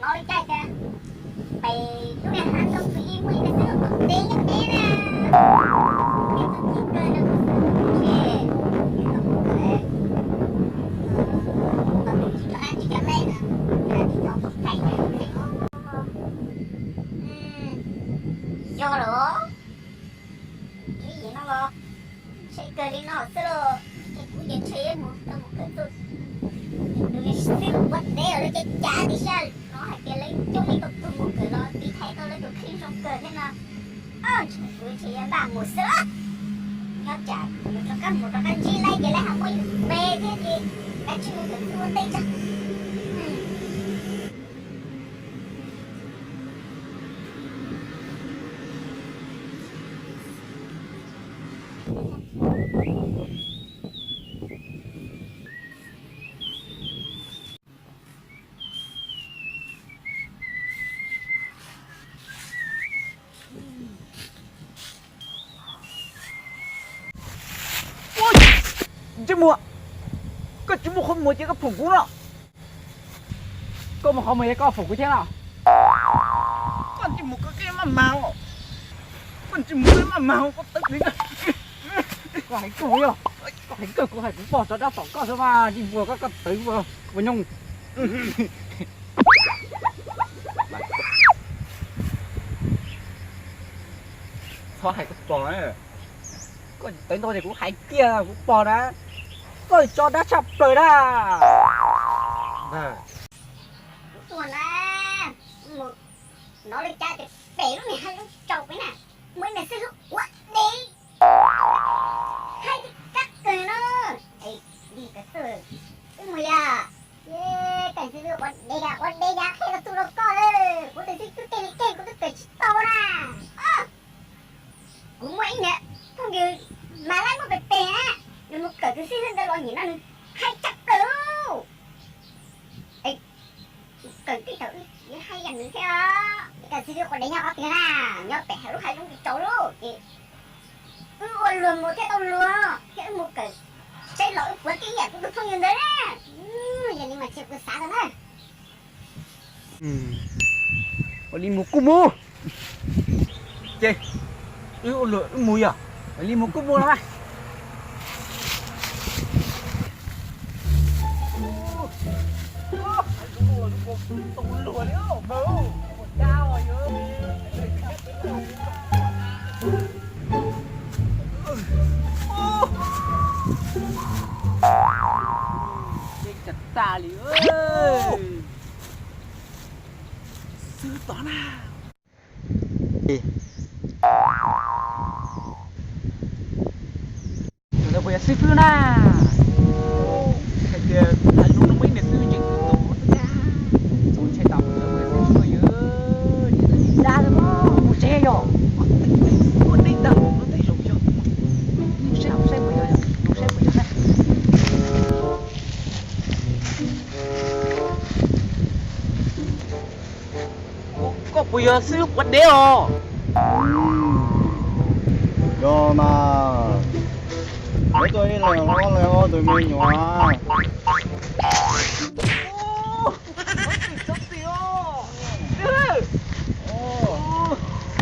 nói chạy kìa mày lúc này hắn không bị im mày nó cứ đi nhắc đi nè em không chỉ cười đâu kìa em không cười mà mình chỉ có ăn chỉ cả đây nè là thì nó không chạy nè thấy không do đó cái gì nó lo sẽ cười đi nó sơ cái cú gì thế một cái tôi đừng xếp vật đế ở đây cái chả đi sao nó hay cái lấy chung đi tôi một cái nó đi thấy tôi lấy tôi khi trong cười thế nào tôi chỉ bảo một sữa nó chả nó cắt một nó cắt chi lấy cái lấy không có bê thế thì cái chuyện của tôi đây chắc chứ mua có chứ mua không mua chỉ có phủng cũ nào có mà không mấy có phủng cũ thế nào con chỉ mua cái mà màu con chỉ mua cái mà màu có tức đến có hành cũ rồi có hành cũ có hành cũng bỏ cho ra tổng có sao mà chỉ mua các tới vừa nhung sao hành cũng bỏ đấy có tới tôi thì cũng hành kia cũng bỏ đấy tôi cho đã chập rồi đó tuần à một nó lên cha thì bể lúc này hai lúc trâu cái nè mới này sẽ hút quạt đi hai cái cắt cười nó ấy đi cái từ cái mùi à cảnh sẽ được quạt đây ra khi nó tụi nó co lên có thể thích cái có thể cười to nè cũng mấy nè không điều mà lại một cái té đừng một cởi cái xin ra lo nhìn nó hay chặt đâu ấy cởi cái thử hay dần nữa theo cái xin được còn đấy nhau có tiền à nhau bẻ lúc hay lúc cháu luôn thì cứ ôn luôn một cái tông luôn cái một cái cái lỗi của cái nhà cũng được không nhìn đấy á giờ nhưng mà chịu cứ xả rồi đấy đi mua cú mua chơi ôn lửa mùi à đi mua cú mua lắm à tông lửa đấy bố cao rồi chặt ta liền ơi sư toán à chúng bây giờ sư phương à cái kia hai lúc nó mới để sư chỉnh tổ ra tôi chạy tàu rồi bây giờ đi ra rồi một xe rồi một đi tàu nó thấy rồi chưa xe bây giờ xe bây giờ có bây giờ sư quật đế rồi rồi mà tôi là nó tụi mình nhỏ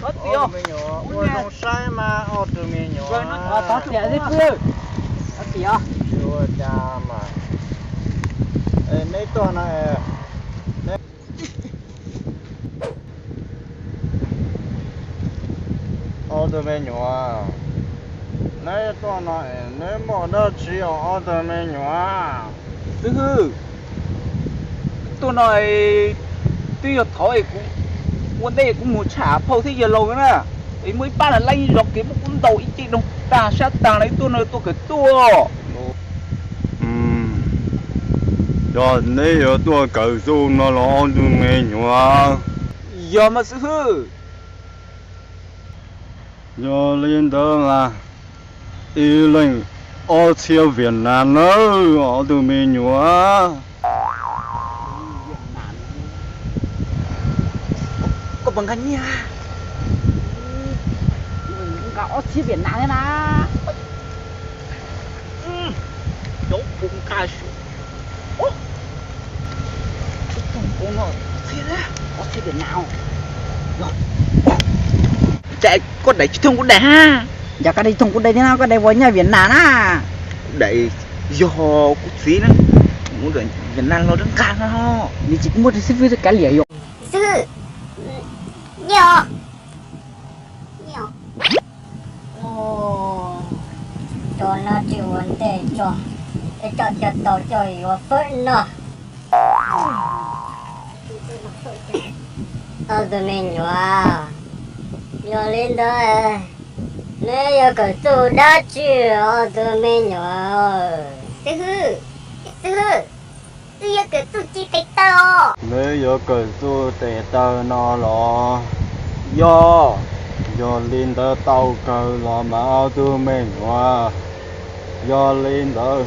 có mình nhỏ ôi không sai mà tụi mình nhỏ có tiền gì chưa có tiền chưa cha mà mấy tuần này tụi mình nhỏ nãy tôi nói nếu mà nó chỉ ở tụi mình nhỏ thứ tôi nói tuy là thôi cũng vấn đề cũng muốn trả phâu thế giờ lâu nữa ấy mới ba là lay dọc cái một con đầu ít chị đồng ta sát ta lấy tôi nói tôi cái tua rồi nếu giờ tôi cầu xuống nó tụi mình nhỏ giờ mà sư hư giờ lên đó là đi lên ở chiều Việt Nam nữa ở tụi mình nhỏ có bằng cái nha mình có ở chiều Việt Nam thế nào chỗ cũng cài xuống ố không có xe đó, có xe biển nào? Chạy con đẩy thông con đẩy ha. Dạ cái đây thông của đây thế nào cái đây với nhà Việt Nam á. Đẩy do cút xí nữa. Muốn đẩy Việt Nam nó đứng càng nó. Vì chỉ có một cái video cái liệu rồi. sư nhỏ nhỏ ồ cho nó chịu vấn đề cho tao cho yếu phết nọ tụi mình nhỏ lên đó nếu có tụi đã chịu tụi mình nhỏ sư yêu cái tụi chị phải tao nếu giờ cần tôi để tao nó lo do lên đó tao cầu lo mà tôi mình hoa do lên đó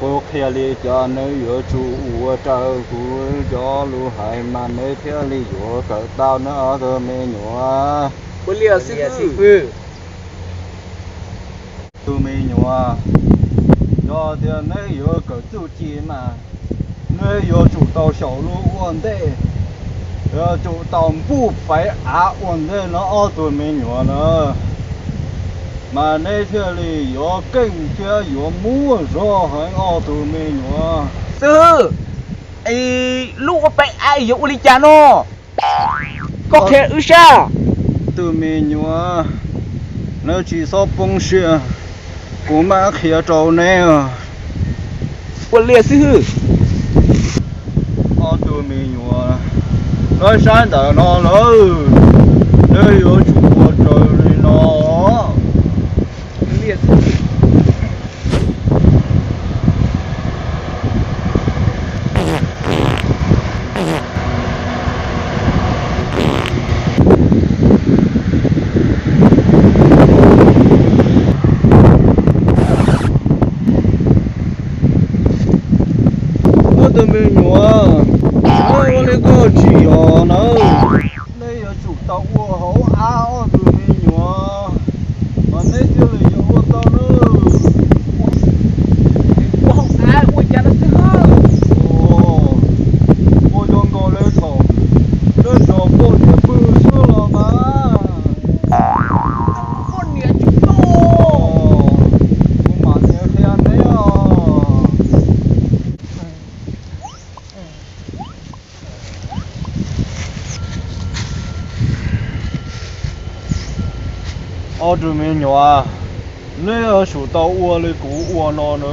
cô kia đi cho nếu giờ chủ của trời của gió lũ hải mà nếu kia đi của cỡ tao nó tôi mình hoa Bố liều sư phụ. tôi mình hoa do tiền nếu giờ cỡ chủ chi mà nếu giờ chủ tàu小路问题主tàu不phải问题nó tôi mình hoa nữa mà nơi kia里有更加有木说很好都没有 Sư. Ê, lúc có phải ai dụng đi chả nó. Có thể ư sao?都没有啊，那至少崩血，我们去找你啊， Bố liều sư. 都没有啊，那山的那了，那有主我找你了， Liều sư. tôi mới nhớ, tôi lấy cái gì à nó, lấy ở chủ tàu hậu áo tôi mới nhớ, mà lấy cái gì ở tao nữa. Bố không ai ui chả nó sư. Ồ, cô cho con lấy thầu, lấy thầu cô thì bự chưa là mà. Con nhẹ chúng tôi. Ồ, cô mà nhớ khen đấy à. Tụi mình nhỏ, nếu ở số tàu ua lấy cũ ua nó nữa.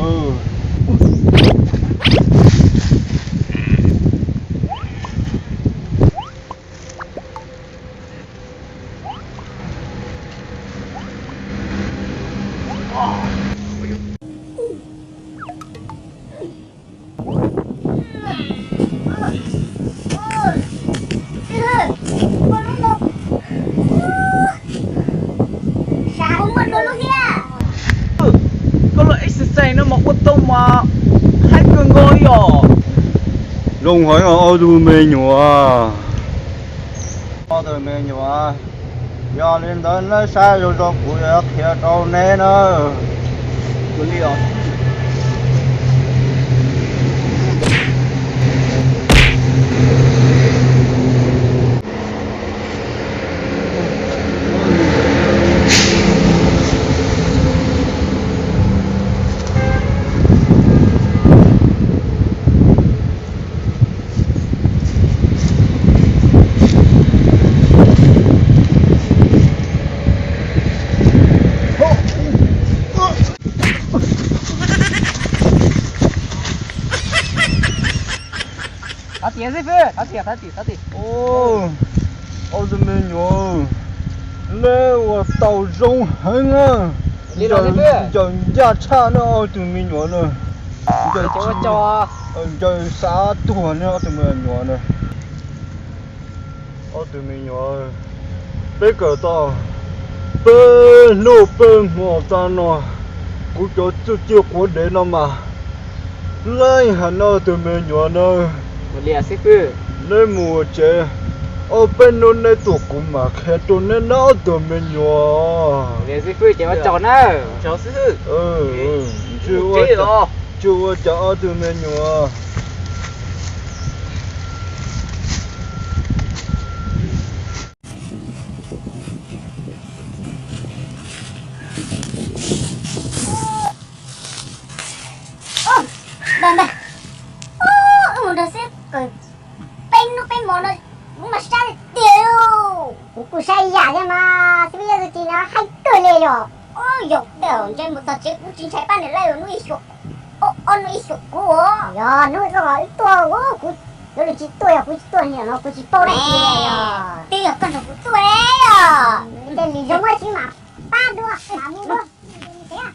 Có loại exercise nó mà ô tô mà hai người ngồi rồi. Rung hỏi ở tụi mình nhỏ, tụi mình nhỏ, giờ lên đó nó sai rồi cho bụi kia trâu nè nữa. Bố liều. Thả tiền sư phụ, thả tiền. Ồ, tụi mình nhỏ, nếu tàu rung hơn à, giờ giá cha nó tụi mình nhỏ nữa, giờ xã tuổi nữa tụi mình nhỏ nữa, tụi mình nhỏ, bây giờ tao, bên lô bên ngõ ta nó, cũng cho chưa có để nó mà, lấy hẳn nó tụi mình nhỏ nữa. Bố liều sư phụ. Nơi mùa chế ở bên nó nơi tụ cũng mà khe tụ nơi nó tụ mình nhỏ Liều sư phụ chỉ có chọn á. Cháu sư phụ. chưa cho tụ mình nhỏ 个被摸了，我们杀的丢，我杀呀的嘛，这边要是今天还得了哟，哦哟，对，这么早这我今天把你来了，你说，你说过，呀，你这个多我估，有了几多呀，估计多年了，估计包了几年呀，对呀，跟着不对呀，你得离着我起码8多，5多，这样。